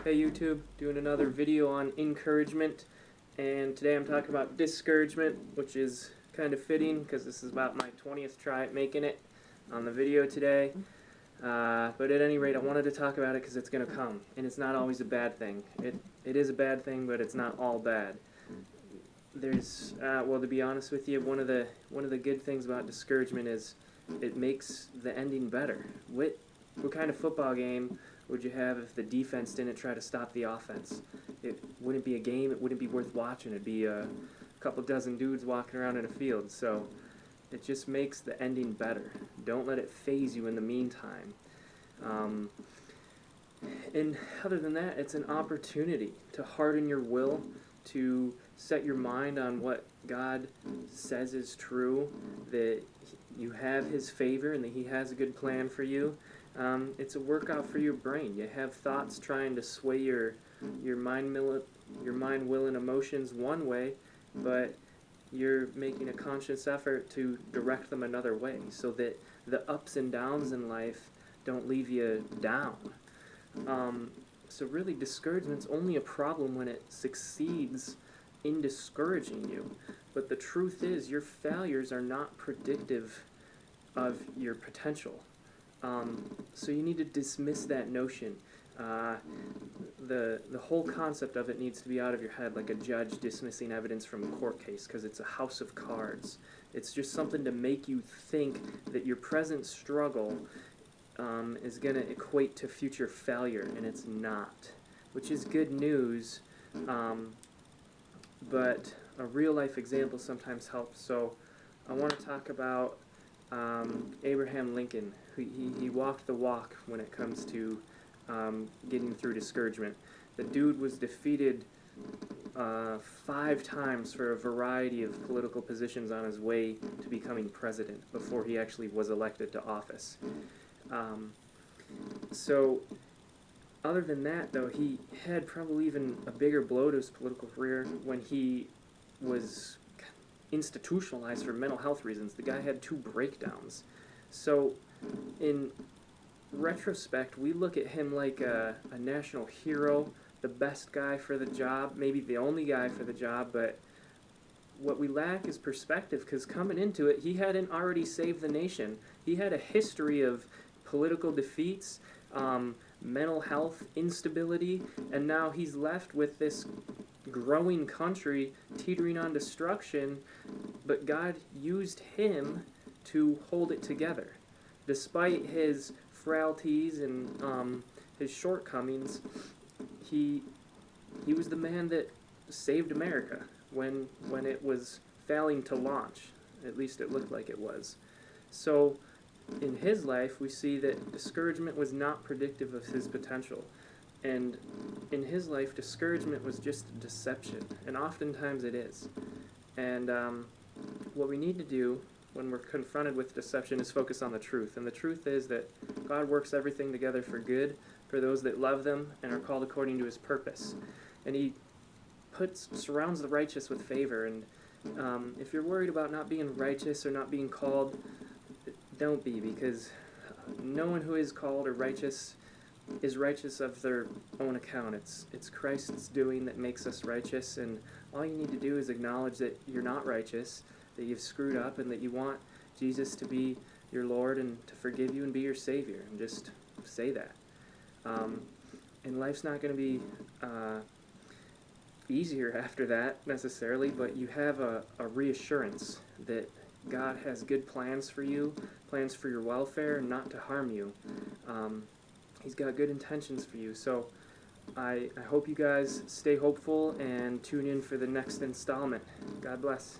Hey YouTube, doing another video on encouragement, and today I'm talking about discouragement, which is kind of fitting because this is about my 20th try at making it on the video today. But at any rate, I wanted to talk about it because it's going to come, and it's not always a bad thing. It is a bad thing, but it's not all bad. There's, well, to be honest with you, one of the good things about discouragement is it makes the ending better. What kind of football game would you have if the defense didn't try to stop the offense? It wouldn't be a game. It wouldn't be worth watching. It'd be a couple dozen dudes walking around in a field. So it just makes the ending better. Don't let it phase you in the meantime. And other than that, it's an opportunity to harden your will, to set your mind on what God says is true, that you have His favor and that He has a good plan for you. It's a workout for your brain. You have thoughts trying to sway your mind, will, and emotions one way, but you're making a conscious effort to direct them another way, so that the ups and downs in life don't leave you down. So really, discouragement's only a problem when it succeeds in discouraging you. But the truth is, your failures are not predictive of your potential. So you need to dismiss that notion. The whole concept of it needs to be out of your head, like a judge dismissing evidence from a court case, because it's a house of cards. It's just something to make you think that your present struggle is going to equate to future failure, and it's not, which is good news, but a real-life example sometimes helps. So I want to talk about Abraham Lincoln. He walked the walk when it comes to getting through discouragement. The dude was defeated 5 times for a variety of political positions on his way to becoming president before he actually was elected to office. So other than that, though, he had probably even a bigger blow to his political career when he was institutionalized for mental health reasons. The guy had 2 breakdowns. So in retrospect, we look at him like a national hero, the best guy for the job, maybe the only guy for the job, but what we lack is perspective, because coming into it, he hadn't already saved the nation. He had a history of political defeats, mental health instability, and now he's left with this growing country teetering on destruction, but God used him to hold it together. Despite his frailties and his shortcomings, he was the man that saved America when it was failing to launch. At least it looked like it was. So in his life, we see that discouragement was not predictive of his potential. And in his life, discouragement was just deception, and oftentimes it is. And what we need to do when we're confronted with deception is focus on the truth. And the truth is that God works everything together for good for those that love them and are called according to His purpose. And He surrounds the righteous with favor. And if you're worried about not being righteous or not being called, don't be, because no one who is called or righteous is righteous of their own account. It's Christ's doing that makes us righteous, and all you need to do is acknowledge that you're not righteous, that you've screwed up, and that you want Jesus to be your Lord and to forgive you and be your Savior, and just say that. And life's not going to be easier after that necessarily, but you have a reassurance that God has good plans for you, plans for your welfare, not to harm you. He's got good intentions for you. So I hope you guys stay hopeful and tune in for the next installment. God bless.